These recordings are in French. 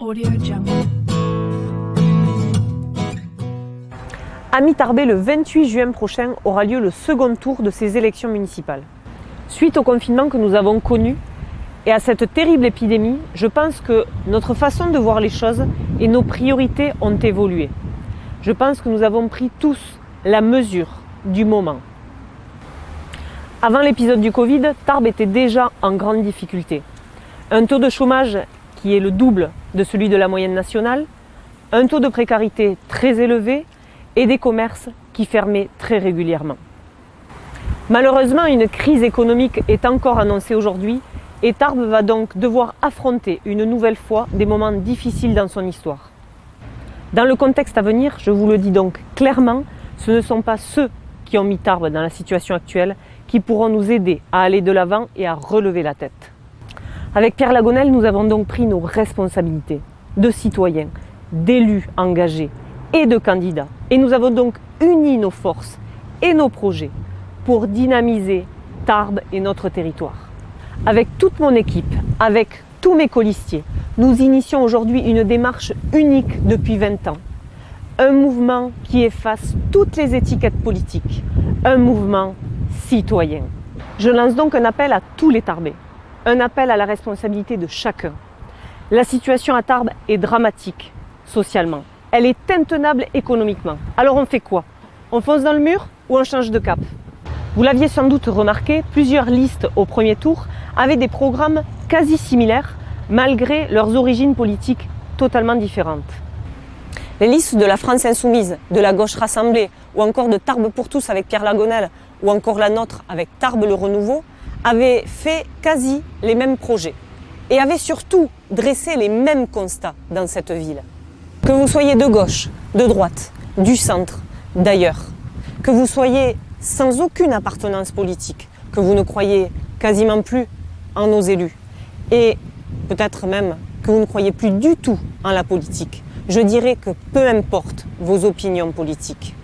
AudioJungle. À Mi-Tarbais, le 28 juin prochain aura lieu le second tour de ces élections municipales. Suite au confinement que nous avons connu et à cette terrible épidémie, je pense que notre façon de voir les choses et nos priorités ont évolué. Je pense que nous avons pris tous la mesure du moment. Avant l'épisode du Covid, Tarbes était déjà en grande difficulté. Un taux de chômage qui est le double de celui de la moyenne nationale, un taux de précarité très élevé et des commerces qui fermaient très régulièrement. Malheureusement, une crise économique est encore annoncée aujourd'hui et Tarbes va donc devoir affronter une nouvelle fois des moments difficiles dans son histoire. Dans le contexte à venir, je vous le dis donc clairement, ce ne sont pas ceux qui ont mis Tarbes dans la situation actuelle qui pourront nous aider à aller de l'avant et à relever la tête. Avec Pierre Lagonel, nous avons donc pris nos responsabilités de citoyens, d'élus engagés et de candidats. Et nous avons donc uni nos forces et nos projets pour dynamiser Tarbes et notre territoire. Avec toute mon équipe, avec tous mes colistiers, nous initions aujourd'hui une démarche unique depuis 20 ans. Un mouvement qui efface toutes les étiquettes politiques, un mouvement citoyen. Je lance donc un appel à tous les Tarbais, un appel à la responsabilité de chacun. La situation à Tarbes est dramatique socialement, elle est intenable économiquement. Alors on fait quoi? On fonce dans le mur ou on change de cap? Vous l'aviez sans doute remarqué, plusieurs listes au premier tour avaient des programmes quasi similaires malgré leurs origines politiques totalement différentes. Les listes de la France Insoumise, de la Gauche Rassemblée ou encore de Tarbes pour tous avec Pierre Lagonel ou encore la nôtre avec Tarbes le Renouveau avaient fait quasi les mêmes projets et avaient surtout dressé les mêmes constats dans cette ville. Que vous soyez de gauche, de droite, du centre, d'ailleurs, que vous soyez sans aucune appartenance politique, que vous ne croyez quasiment plus en nos élus et peut-être même que vous ne croyez plus du tout en la politique, je dirais que peu importe vos opinions politiques.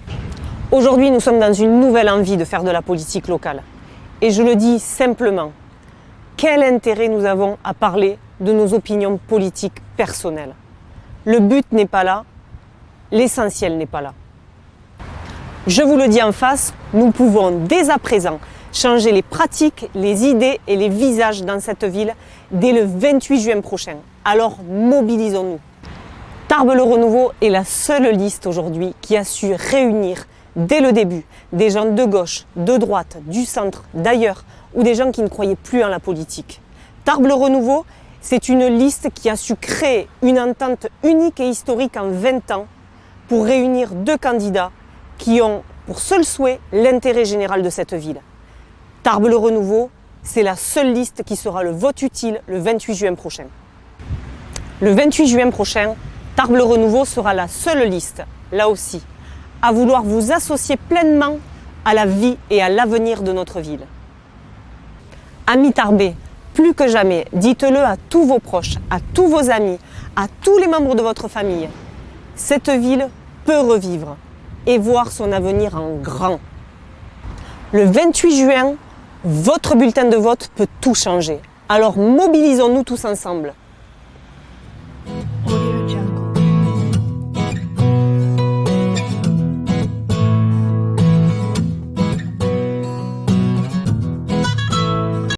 Aujourd'hui, nous sommes dans une nouvelle envie de faire de la politique locale. Et je le dis simplement, quel intérêt nous avons à parler de nos opinions politiques personnelles? Le but n'est pas là, l'essentiel n'est pas là. Je vous le dis en face, nous pouvons dès à présent changer les pratiques, les idées et les visages dans cette ville dès le 28 juin prochain. Alors mobilisons-nous. Tarbes le Renouveau est la seule liste aujourd'hui qui a su réunir dès le début des gens de gauche, de droite, du centre, d'ailleurs, ou des gens qui ne croyaient plus en la politique. Tarbes le Renouveau, c'est une liste qui a su créer une entente unique et historique en 20 ans pour réunir deux candidats qui ont pour seul souhait l'intérêt général de cette ville. Tarbes le Renouveau, c'est la seule liste qui sera le vote utile le 28 juin prochain. Le 28 juin prochain, Tarbes le Renouveau sera la seule liste, là aussi, à vouloir vous associer pleinement à la vie et à l'avenir de notre ville. Amis Tarbais, plus que jamais, dites-le à tous vos proches, à tous vos amis, à tous les membres de votre famille. Cette ville peut revivre et voir son avenir en grand. Le 28 juin, votre bulletin de vote peut tout changer. Alors mobilisons-nous tous ensemble.